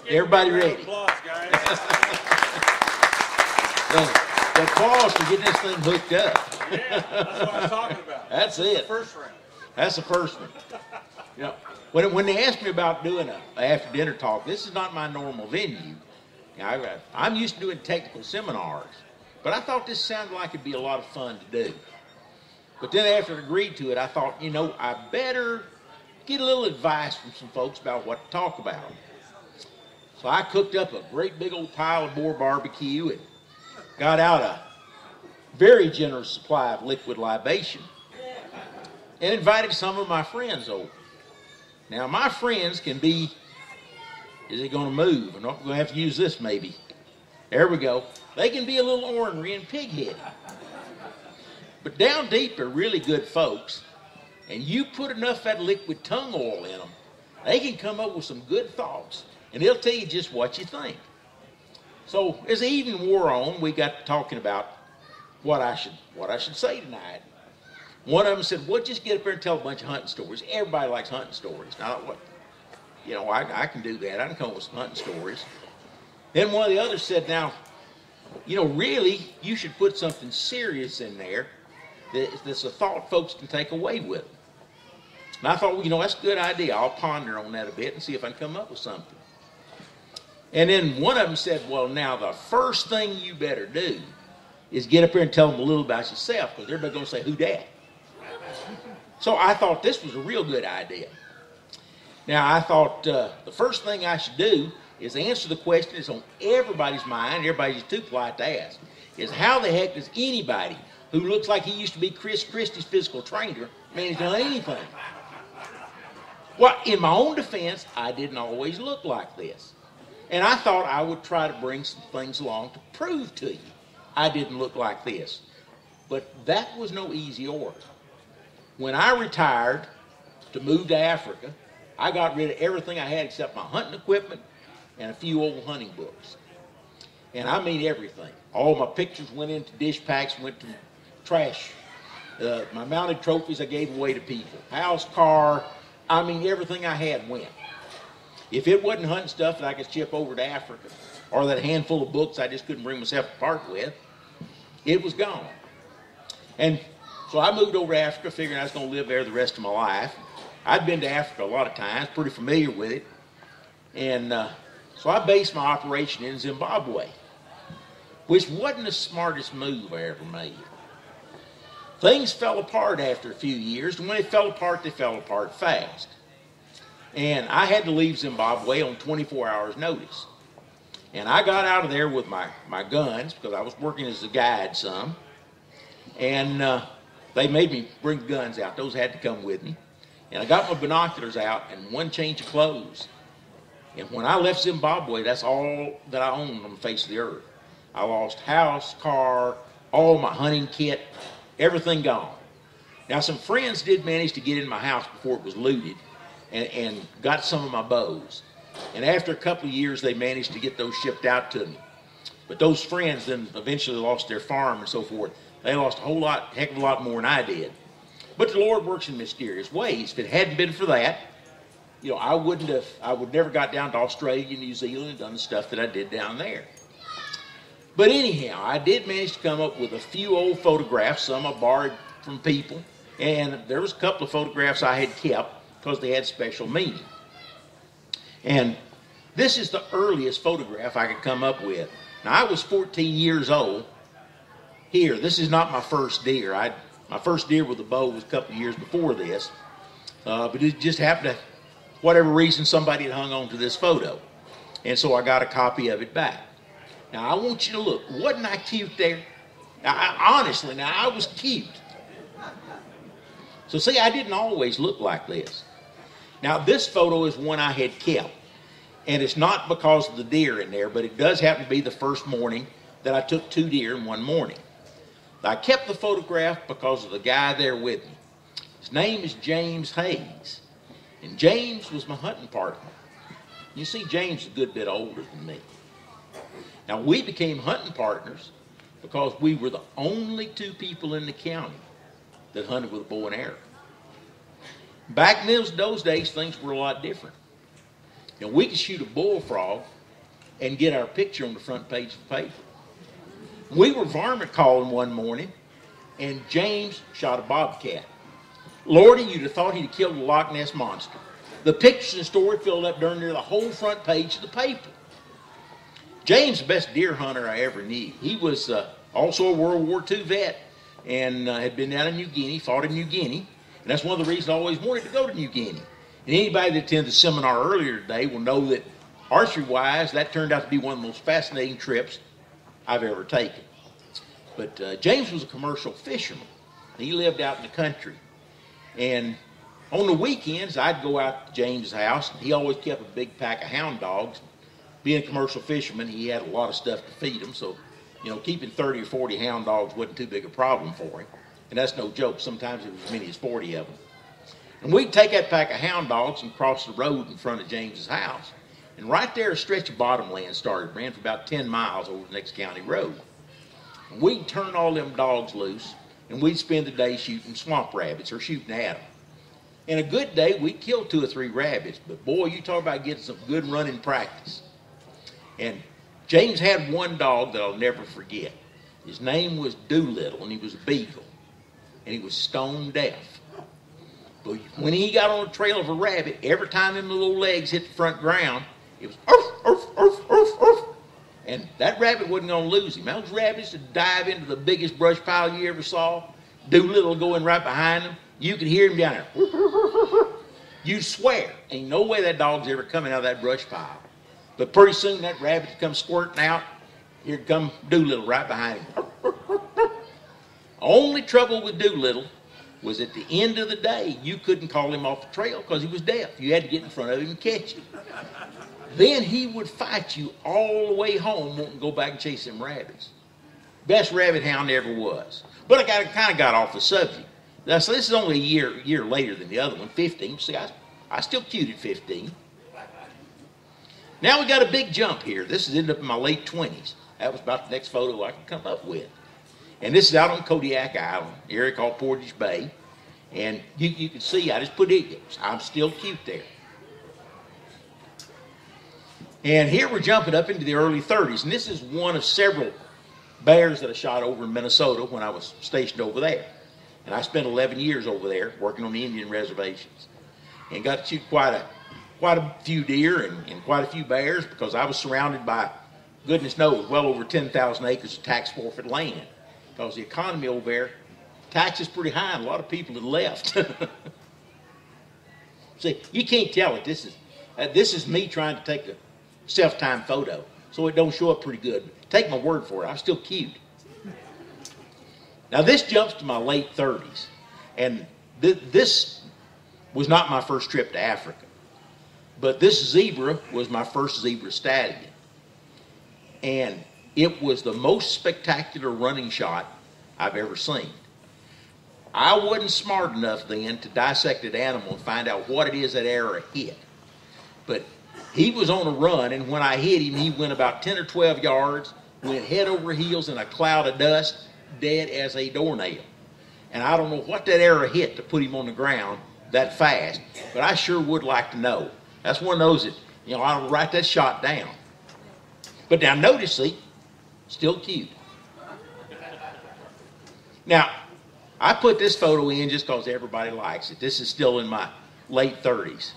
Everybody ready? Applause, guys. The applause to get this thing hooked up. Yeah, that's what I was talking about. That's it. First round. That's the first one. You know, when they asked me about doing a after dinner talk, this is not my normal venue. I'm used to doing technical seminars, but I thought this sounded like it'd be a lot of fun to do. But then after I agreed to it, I thought, I better get a little advice from some folks about what to talk about. So I cooked up a great big old pile of boar barbecue and got out a very generous supply of liquid libation and invited some of my friends over. Now, my friends can be, is it going to move? I'm not going to have to use this maybe. There we go. They can be a little ornery and pig-headed. But down deep are really good folks, and you put enough of that liquid tongue oil in them, they can come up with some good thoughts, and they'll tell you just what you think. So as the evening wore on, we got to talking about what I should say tonight. One of them said, well, just get up there and tell a bunch of hunting stories. Everybody likes hunting stories. Now, I can do that. I can come up with some hunting stories. Then one of the others said, now, really, you should put something serious in there that's a thought folks can take away with them. And I thought, well, that's a good idea. I'll ponder on that a bit and see if I can come up with something. And then one of them said, well, now the first thing you better do is get up here and tell them a little about yourself, because everybody's going to say, who dat? So I thought this was a real good idea. Now, I thought the first thing I should do is answer the question that's on everybody's mind, everybody's too polite to ask, is how the heck does anybody who looks like he used to be Chris Christie's physical trainer manage to do anything? Well, in my own defense, I didn't always look like this. And I thought I would try to bring some things along to prove to you I didn't look like this. But that was no easy order. When I retired to move to Africa, I got rid of everything I had except my hunting equipment and a few old hunting books. And I mean everything. All my pictures went into dish packs, went to trash. My mounted trophies I gave away to people. House, car, I mean everything I had went. If it wasn't hunting stuff that I could ship over to Africa, or that handful of books I just couldn't bring myself apart with, it was gone. And so I moved over to Africa figuring I was going to live there the rest of my life. I'd been to Africa a lot of times, pretty familiar with it. And so I based my operation in Zimbabwe, which wasn't the smartest move I ever made. Things fell apart after a few years, and when they fell apart fast. And I had to leave Zimbabwe on 24 hours notice. And I got out of there with my guns, because I was working as a guide some. And they made me bring the guns out. Those had to come with me. And I got my binoculars out and one change of clothes. And when I left Zimbabwe, that's all that I owned on the face of the earth. I lost house, car, all my hunting kit, everything gone. Now, some friends did manage to get in my house before it was looted and got some of my bows. And after a couple of years, they managed to get those shipped out to me. But those friends then eventually lost their farm and so forth. They lost a heck of a lot more than I did. But the Lord works in mysterious ways. If it hadn't been for that, I would never got down to Australia, New Zealand, and done the stuff that I did down there. But anyhow, I did manage to come up with a few old photographs, some I borrowed from people, and there was a couple of photographs I had kept because they had special meaning. And this is the earliest photograph I could come up with. Now, I was 14 years old. Here, this is not my first deer. My first deer with a bow was a couple of years before this. But it just happened to, whatever reason, somebody had hung on to this photo. And so I got a copy of it back. Now, I want you to look. Wasn't I cute there? Now, honestly, I was cute. So see, I didn't always look like this. Now, this photo is one I had kept. And it's not because of the deer in there, but it does happen to be the first morning that I took 2 deer in one morning. I kept the photograph because of the guy there with me. His name is James Hayes. And James was my hunting partner. You see, James is a good bit older than me. Now, we became hunting partners because we were the only 2 people in the county that hunted with a bow and arrow. Back in those days, things were a lot different. You know, we could shoot a bullfrog and get our picture on the front page of the paper. We were varmint calling one morning, and James shot a bobcat. Lordy, you'd have thought he'd have killed a Loch Ness monster. The pictures and story filled up darn near the whole front page of the paper. James, the best deer hunter I ever knew. He was also a World War II vet and had been down in New Guinea, fought in New Guinea. And that's one of the reasons I always wanted to go to New Guinea. And anybody that attended the seminar earlier today will know that archery-wise, that turned out to be one of the most fascinating trips I've ever taken. But James was a commercial fisherman. He lived out in the country. And on the weekends, I'd go out to James' house, and he always kept a big pack of hound dogs. Being a commercial fisherman, he had a lot of stuff to feed them, so, you know, keeping 30 or 40 hound dogs wasn't too big a problem for him. And that's no joke. Sometimes it was as many as 40 of them. And we'd take that pack of hound dogs and cross the road in front of James's house. And right there, a stretch of bottomland started, ran for about 10 miles over the next county road. And we'd turn all them dogs loose, and we'd spend the day shooting swamp rabbits or shooting at them. And a good day, we'd kill 2 or 3 rabbits. But boy, you talk about getting some good running practice. And James had one dog that I'll never forget. His name was Doolittle, and he was a beagle. And he was stone deaf. But when he got on the trail of a rabbit, every time them little legs hit the front ground, it was oof, oof, oof, oof, oof. And that rabbit wasn't going to lose him. Those rabbits would dive into the biggest brush pile you ever saw. Doolittle going right behind him. You could hear him down there. You'd swear. Ain't no way that dog's ever coming out of that brush pile. But pretty soon that rabbit come squirting out. Here come Doolittle right behind him. Only trouble with Doolittle was at the end of the day, you couldn't call him off the trail because he was deaf. You had to get in front of him and catch him. Then he would fight you all the way home, wanting to go back and chase them rabbits. Best rabbit hound there ever was. But I kind of got off the subject. Now, so this is only a year later than the other one, 15. See, I still cute at 15. Now we got a big jump here. This is ended up in my late 20s. That was about the next photo I could come up with. And this is out on Kodiak Island, an area called Portage Bay. And you can see, I just put it, I'm still cute there. And here we're jumping up into the early 30s. And this is one of several bears that I shot over in Minnesota when I was stationed over there. And I spent 11 years over there working on the Indian reservations. And got to shoot quite a few deer and quite a few bears because I was surrounded by, goodness knows, well over 10,000 acres of tax forfeit land. Because the economy over there, tax is pretty high and a lot of people had left. See, you can't tell it. This is me trying to take a self-timed photo, so it don't show up pretty good. Take my word for it, I'm still cute. Now this jumps to my late 30s, and this was not my first trip to Africa, but this zebra was my first zebra stallion, and it was the most spectacular running shot I've ever seen. I wasn't smart enough then to dissect that animal and find out what it is that arrow hit, but he was on a run, and when I hit him, he went about 10 or 12 yards, went head over heels in a cloud of dust, dead as a doornail. And I don't know what that arrow hit to put him on the ground that fast, but I sure would like to know. That's one of those that, you know, I'll write that shot down. But now notice, see, still cute. Now, I put this photo in just because everybody likes it. This is still in my late 30s.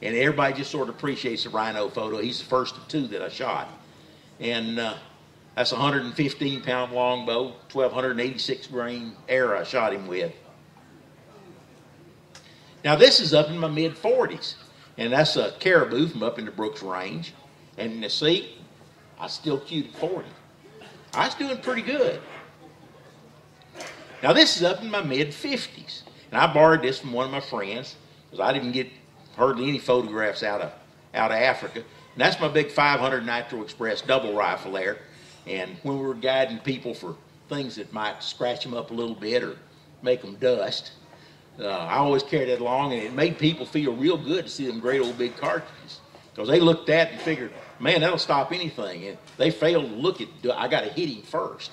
And everybody just sort of appreciates the rhino photo. He's the first of 2 that I shot. And that's a 115-pound longbow, 1,286 grain arrow I shot him with. Now this is up in my mid-40s. And that's a caribou from up in the Brooks Range. And you see, I still cute at 40. I was doing pretty good. Now this is up in my mid-50s. And I borrowed this from one of my friends because I didn't get hardly any photographs out of Africa. And that's my big 500 Nitro Express double rifle there. And when we were guiding people for things that might scratch them up a little bit or make them dust, I always carried that along, and it made people feel real good to see them great old big cartridges. Because they looked at it and figured, man, that'll stop anything. And they failed to look at, I got to hit him first.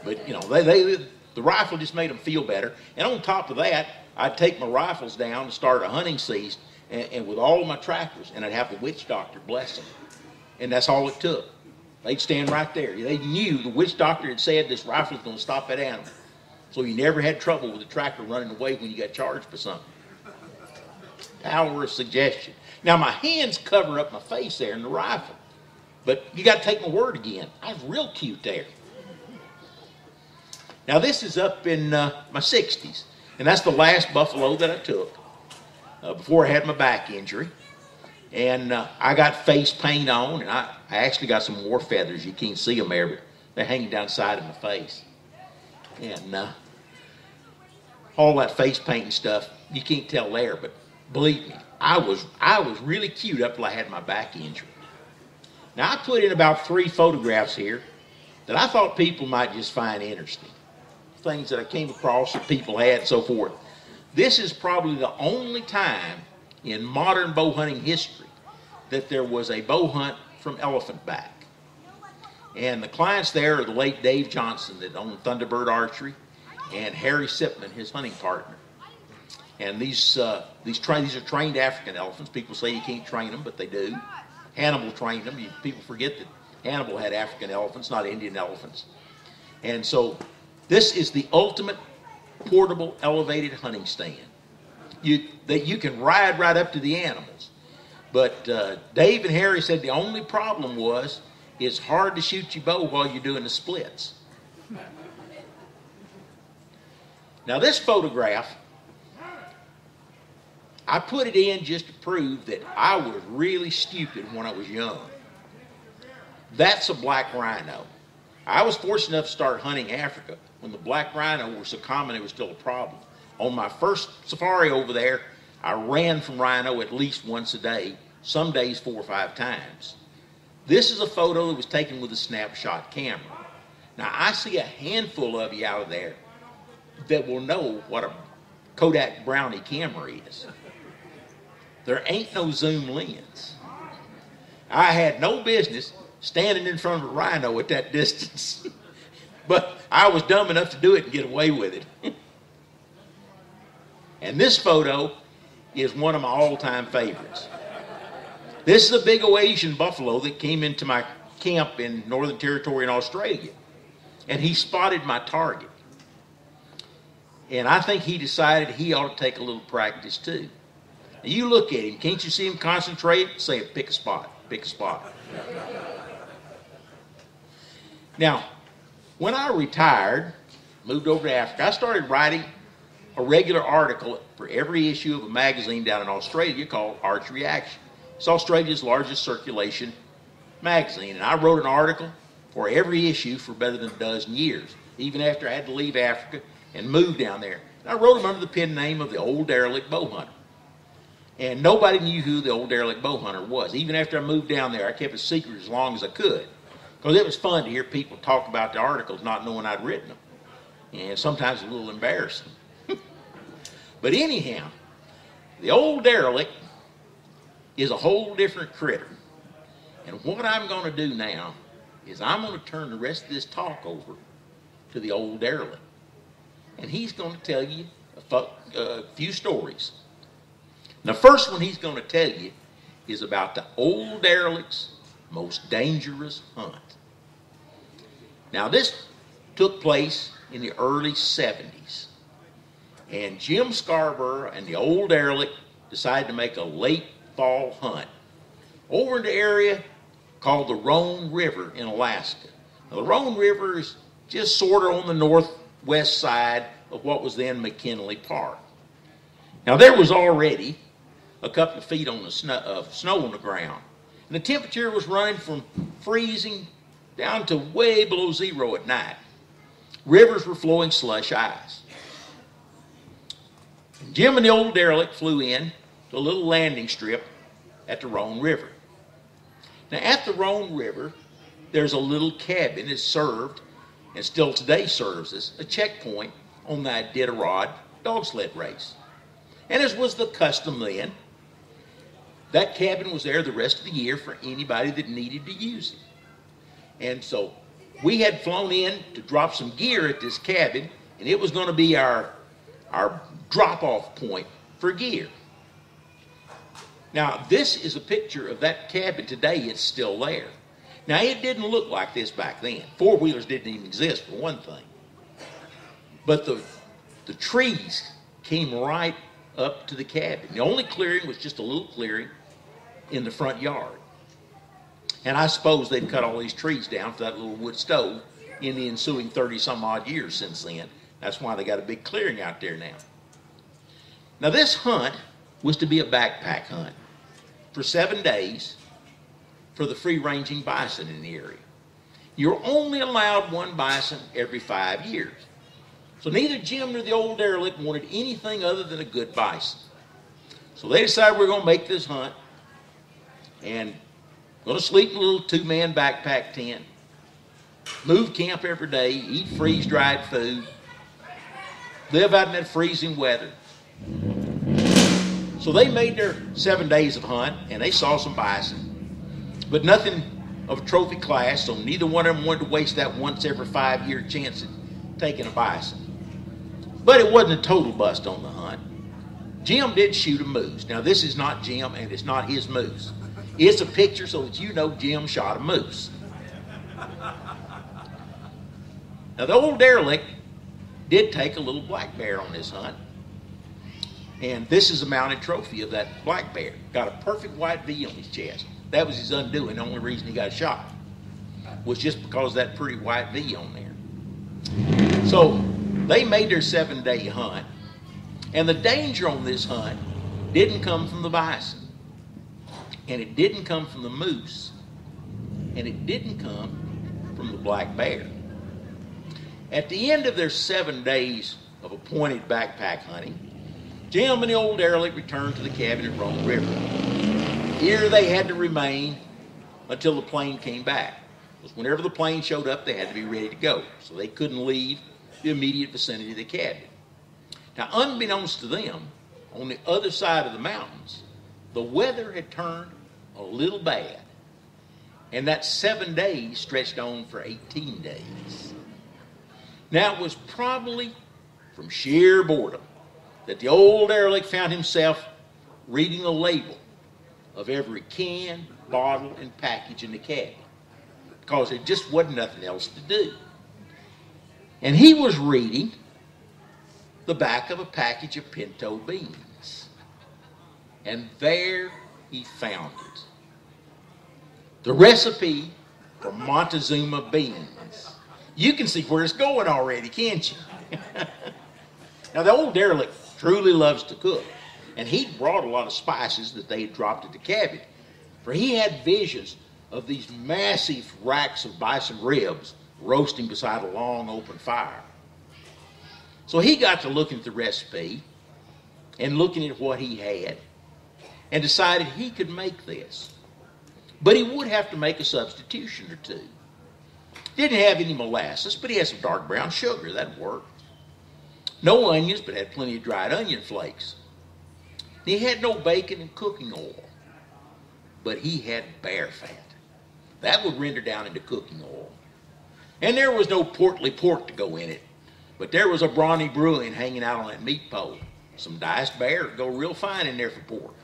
But, you know, the rifle just made them feel better. And on top of that, I'd take my rifles down to start a hunting season, and with all of my trackers, and I'd have the witch doctor bless them. And that's all it took. They'd stand right there. They knew the witch doctor had said this rifle was going to stop that animal. So you never had trouble with the tracker running away when you got charged for something. Power of suggestion. Now my hands cover up my face there in the rifle. But you got to take my word again. I was real cute there. Now this is up in my 60s. And that's the last buffalo that I took before I had my back injury. And I got face paint on, and I actually got some war feathers. You can't see them there, but they're hanging down the side of my face. And all that face paint and stuff, you can't tell there, but believe me, I was really cute up till I had my back injury. Now I put in about 3 photographs here that I thought people might just find interesting. Things that I came across that people had and so forth. This is probably the only time in modern bow hunting history that there was a bow hunt from elephant back. And the clients there are the late Dave Johnson that owned Thunderbird Archery, and Harry Sipman, his hunting partner. And these are trained African elephants. People say you can't train them, but they do. Hannibal trained them. People forget that Hannibal had African elephants, not Indian elephants. And so this is the ultimate portable elevated hunting stand. That you can ride right up to the animals. But Dave and Harry said the only problem was it's hard to shoot your bow while you're doing the splits. Now this photograph, I put it in just to prove that I was really stupid when I was young. That's a black rhino. I was fortunate enough to start hunting Africa when the black rhino were so common it was still a problem. On my first safari over there, I ran from rhino at least once a day, some days 4 or 5 times. This is a photo that was taken with a snapshot camera. Now I see a handful of you out of there that will know what a Kodak Brownie camera is. There ain't no zoom lens. I had no business standing in front of a rhino at that distance, but I was dumb enough to do it and get away with it. And this photo is one of my all-time favorites. This is a big Asian buffalo that came into my camp in Northern Territory in Australia. And he spotted my target. And I think he decided he ought to take a little practice too. Now you look at him, can't you see him concentrate? Say, pick a spot, pick a spot. Now, when I retired, moved over to Africa, I started writing a regular article for every issue of a magazine down in Australia called Archery Action. It's Australia's largest circulation magazine, and I wrote an article for every issue for better than a dozen years, even after I had to leave Africa and move down there. And I wrote them under the pen name of the Old Derelict Bow Hunter. And nobody knew who the Old Derelict Bow Hunter was. Even after I moved down there, I kept it secret as long as I could, because it was fun to hear people talk about the articles not knowing I'd written them. And sometimes a little embarrassing. But anyhow, the Old Derelict is a whole different critter. And what I'm going to do now is I'm going to turn the rest of this talk over to the Old Derelict. And he's going to tell you a few stories. The first one he's going to tell you is about the Old Derelict's most dangerous hunt. Now this took place in the early 70s. And Jim Scarborough and the Old Derelict decided to make a late fall hunt over in the area called the Roan River in Alaska. Now, the Roan River is just sort of on the northwest side of what was then McKinley Park. Now there was already a couple of feet of snow on the ground, and the temperature was running from freezing down to way below zero at night. Rivers were flowing slush ice. Jim and the Old Derelict flew in to a little landing strip at the Roan River. Now at the Roan River, there's a little cabin that served, and still today serves as a checkpoint on the Iditarod dog sled race. And as was the custom then, that cabin was there the rest of the year for anybody that needed to use it. And so we had flown in to drop some gear at this cabin, and it was going to be our drop-off point for gear. Now, this is a picture of that cabin today. It's still there. Now, it didn't look like this back then. Four-wheelers didn't even exist, for one thing. But the trees came right up to the cabin. The only clearing was just a little clearing in the front yard. And I suppose they'd cut all these trees down for that little wood stove in the ensuing 30-some-odd years since then. That's why they got a big clearing out there now. Now, this hunt was to be a backpack hunt for 7 days for the free-ranging bison in the area. You're only allowed one bison every 5 years. So neither Jim nor the old derelict wanted anything other than a good bison. So they decided we're going to make this hunt and going to sleep in a little 2-man backpack tent, move camp every day, eat freeze-dried food, live out in that freezing weather. So they made their 7 days of hunt, and they saw some bison, but nothing of a trophy class, so neither one of them wanted to waste that once every 5-year chance at taking a bison. But it wasn't a total bust on the hunt. Jim did shoot a moose. Now, this is not Jim, and it's not his moose. It's a picture so that you know Jim shot a moose. Now, the old derelict did take a little black bear on this hunt. And this is a mounted trophy of that black bear. Got a perfect white V on his chest. That was his undoing. The only reason he got shot was just because of that pretty white V on there. So they made their 7-day hunt. And the danger on this hunt didn't come from the bison. And it didn't come from the moose. And it didn't come from the black bear. At the end of their 7 days of appointed backpack hunting, Jim and the old derelict returned to the cabin at Rome River. Here they had to remain until the plane came back. Because whenever the plane showed up, they had to be ready to go. So they couldn't leave the immediate vicinity of the cabin. Now, unbeknownst to them, on the other side of the mountains, the weather had turned a little bad. And that 7 days stretched on for 18 days. Now, it was probably from sheer boredom that the old derelict found himself reading the label of every can, bottle, and package in the cabin, because there just wasn't nothing else to do. And he was reading the back of a package of pinto beans. And there he found it. The recipe for Montezuma beans. You can see where it's going already, can't you? Now, the old derelict truly loves to cook, and he brought a lot of spices that they had dropped at the cabin, for he had visions of these massive racks of bison ribs roasting beside a long open fire. So he got to looking at the recipe and looking at what he had and decided he could make this. But he would have to make a substitution or two. Didn't have any molasses, but he had some dark brown sugar. That'd work. No onions, but had plenty of dried onion flakes. He had no bacon and cooking oil, but he had bear fat. That would render down into cooking oil. And there was no portly pork to go in it, but there was a brawny bruin hanging out on that meat pole. Some diced bear would go real fine in there for pork.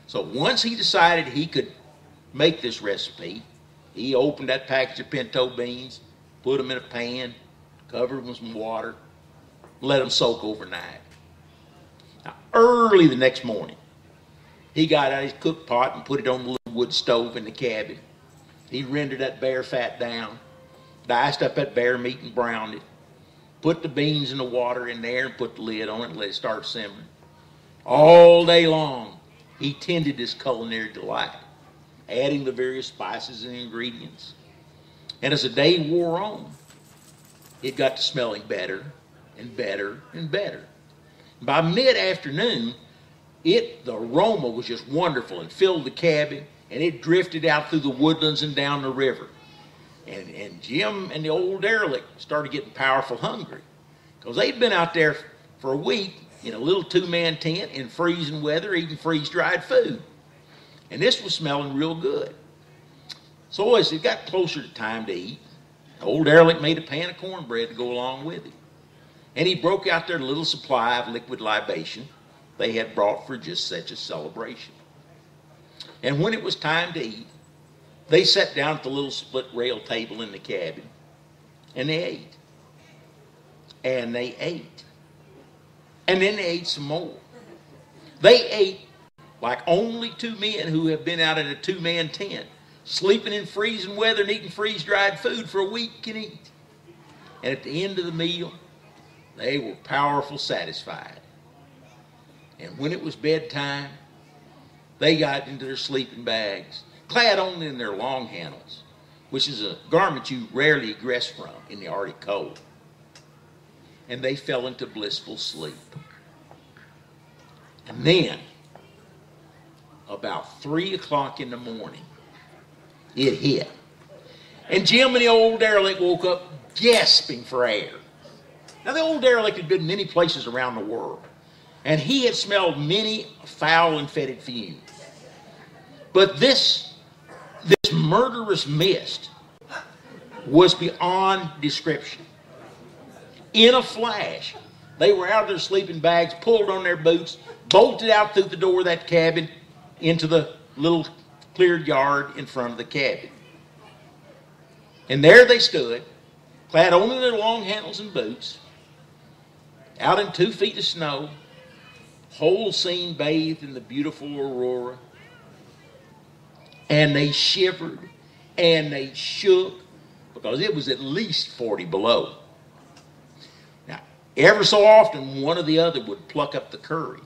So once he decided he could make this recipe, he opened that package of pinto beans, put them in a pan, covered them with some water, let them soak overnight. Now, early the next morning, he got out his cook pot and put it on the little wood stove in the cabin. He rendered that bear fat down, diced up that bear meat and browned it, put the beans in the water in there and put the lid on it and let it start simmering. All day long, he tended this culinary delight, adding the various spices and ingredients. And as the day wore on, it got to smelling better and better and better. By mid-afternoon, the aroma was just wonderful and filled the cabin, and it drifted out through the woodlands and down the river. And Jim and the old derelict started getting powerful hungry, because they'd been out there for a week in a little 2-man tent in freezing weather eating freeze-dried food. And this was smelling real good. So as it got closer to time to eat, the old derelict made a pan of cornbread to go along with it. And he broke out their little supply of liquid libation they had brought for just such a celebration. And when it was time to eat, they sat down at the little split rail table in the cabin, and they ate. And they ate. And then they ate some more. They ate like only two men who have been out in a two-man tent, sleeping in freezing weather and eating freeze-dried food for a week can eat. And at the end of the meal, they were powerful satisfied. And when it was bedtime, they got into their sleeping bags, clad only in their long handles, which is a garment you rarely egress from in the Arctic cold. And they fell into blissful sleep. And then, about 3 o'clock in the morning, it hit. And Jim and the old derelict woke up gasping for air. Now, the old derelict had been many places around the world, and he had smelled many foul and fetid fumes. But this murderous mist was beyond description. In a flash, they were out of their sleeping bags, pulled on their boots, bolted out through the door of that cabin into the little cleared yard in front of the cabin. And there they stood, clad only in their long handles and boots, out in 2 feet of snow, whole scene bathed in the beautiful aurora. And they shivered and they shook because it was at least 40 below. Now, ever so often, one or the other would pluck up the courage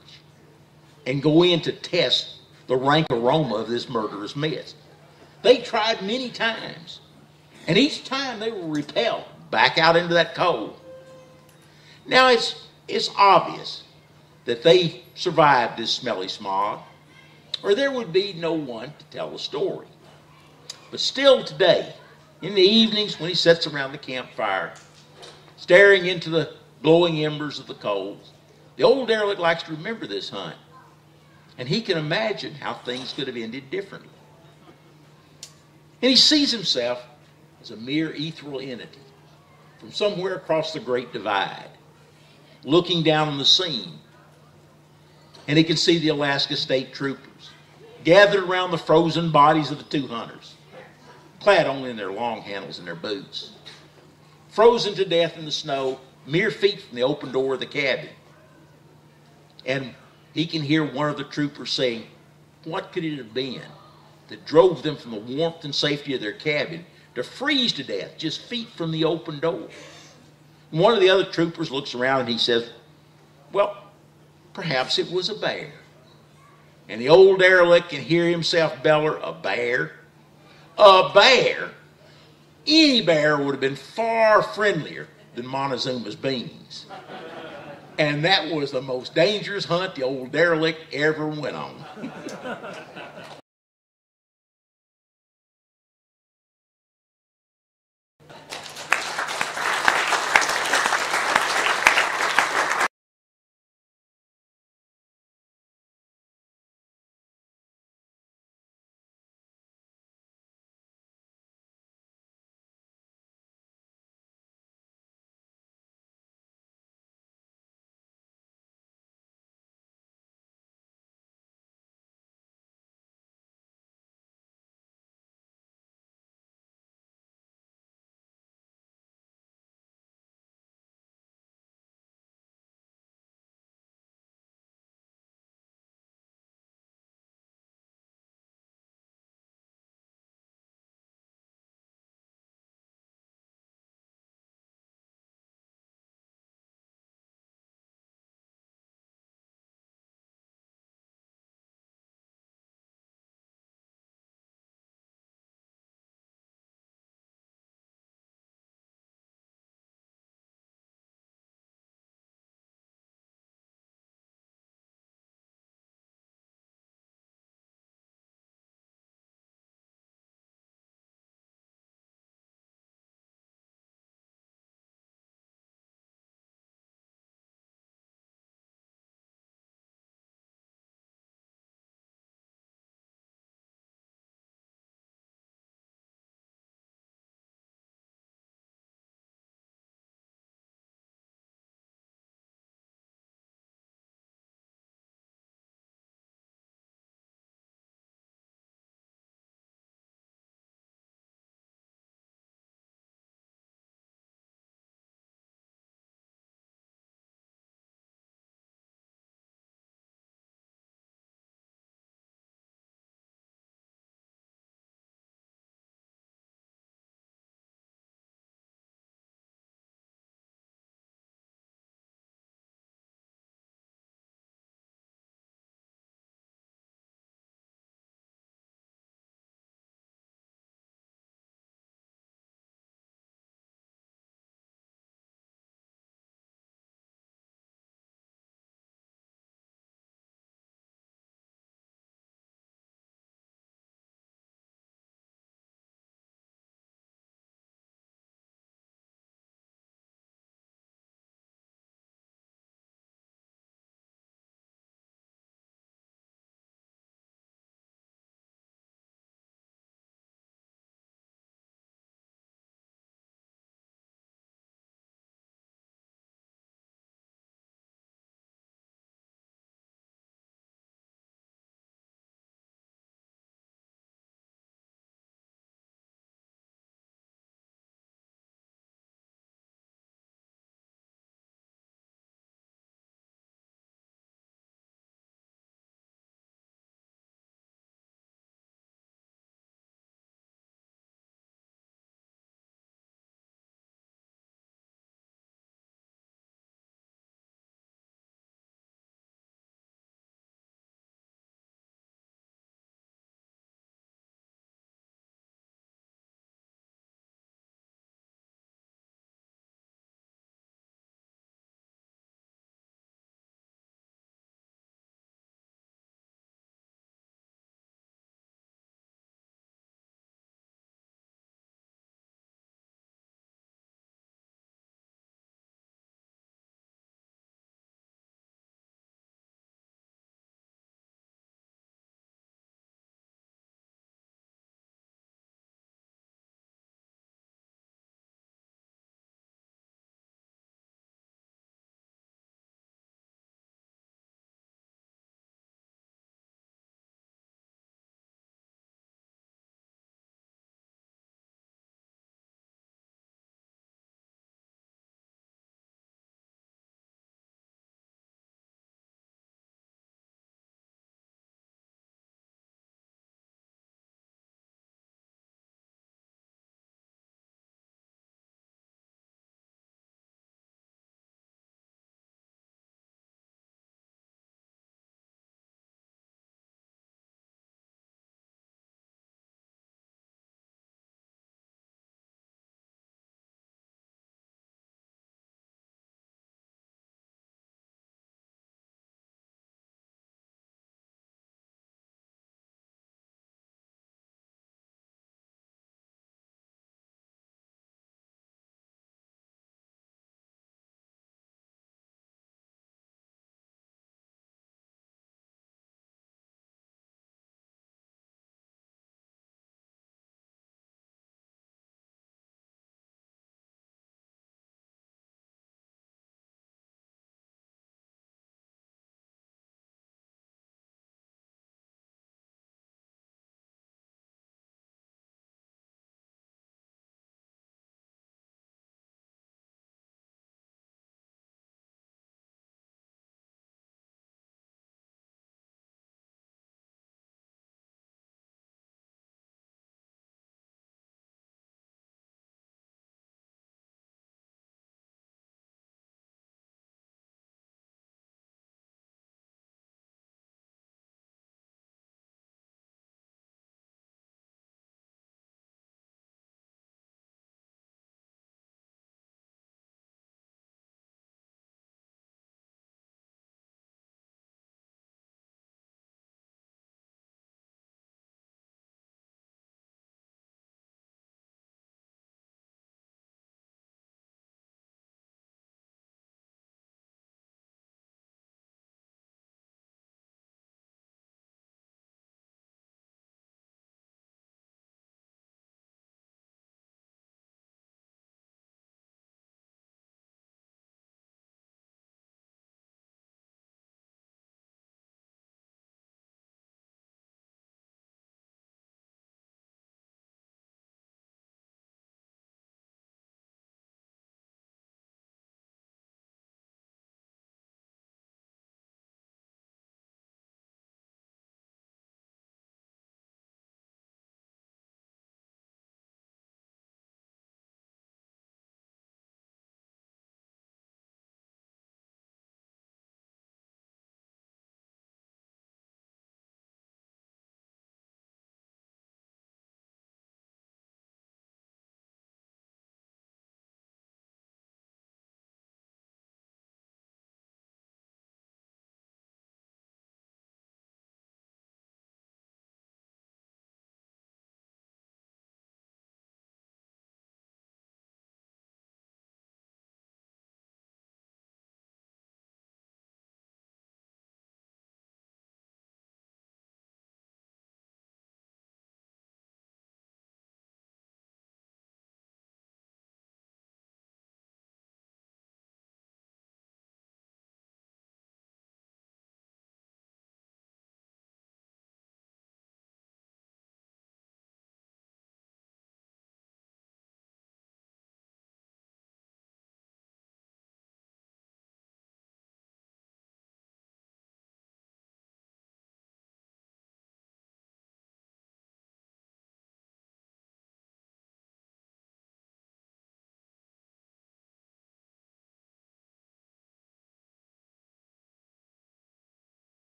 and go in to test the rank aroma of this murderous mist. They tried many times, and each time they were repelled back out into that cold. Now, it's obvious that they survived this smelly smog, or there would be no one to tell the story. But still today, in the evenings when he sits around the campfire, staring into the glowing embers of the coals, the old derelict likes to remember this hunt. And he can imagine how things could have ended differently. And he sees himself as a mere ethereal entity from somewhere across the Great Divide, looking down on the scene. And he can see the Alaska State Troopers gathered around the frozen bodies of the two hunters, clad only in their long handles and their boots, frozen to death in the snow, mere feet from the open door of the cabin. And he can hear one of the troopers saying, what could it have been that drove them from the warmth and safety of their cabin to freeze to death just feet from the open door? And one of the other troopers looks around and he says, well, perhaps it was a bear. And the old derelict can hear himself beller, a bear? A bear? Any bear would have been far friendlier than Montezuma's beans. And that was the most dangerous hunt the old derelict ever went on.